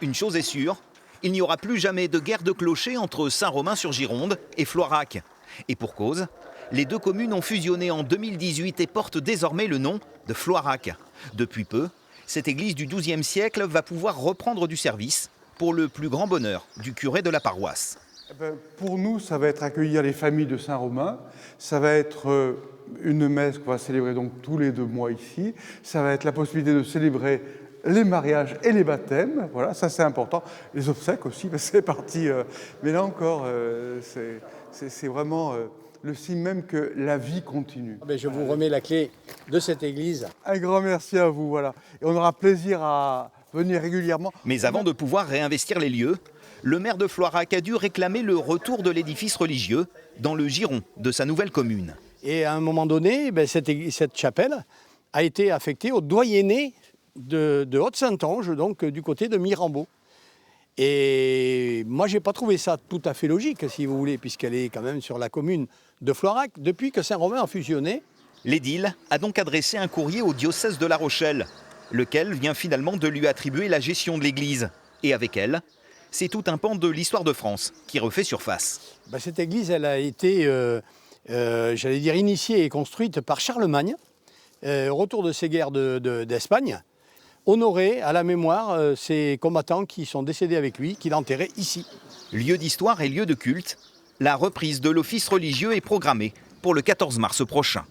Une chose est sûre, il n'y aura plus jamais de guerre de clochers entre Saint-Romain-sur-Gironde et Floirac. Et pour cause, les deux communes ont fusionné en 2018 et portent désormais le nom de Floirac. Depuis peu, cette église du XIIe siècle va pouvoir reprendre du service pour le plus grand bonheur du curé de la paroisse. Pour nous, ça va être accueillir les familles de Saint-Romain, ça va être une messe qu'on va célébrer donc tous les 2 mois ici, ça va être la possibilité de célébrer les mariages et les baptêmes, voilà, ça c'est important, les obsèques aussi, c'est parti, mais là encore, c'est vraiment le signe même que la vie continue. Je vous remets la clé de cette église. Un grand merci à vous, voilà, et on aura plaisir à venir régulièrement. Mais avant de pouvoir réinvestir les lieux, le maire de Floirac a dû réclamer le retour de l'édifice religieux dans le giron de sa nouvelle commune. Et à un moment donné, cette chapelle a été affectée au doyenné de Haute-Saintonge, donc du côté de Mirambeau. Et moi, je n'ai pas trouvé ça tout à fait logique, si vous voulez, puisqu'elle est quand même sur la commune de Floirac, depuis que Saint-Romain a fusionné. L'édile a donc adressé un courrier au diocèse de La Rochelle, lequel vient finalement de lui attribuer la gestion de l'église. Et avec elle, c'est tout un pan de l'histoire de France qui refait surface. Cette église, elle a été, j'allais dire, initiée et construite par Charlemagne, au retour de ses guerres d'Espagne, honorée à la mémoire ces combattants qui sont décédés avec lui, qu'il a enterrés ici. Lieu d'histoire et lieu de culte, la reprise de l'office religieux est programmée pour le 14 mars prochain.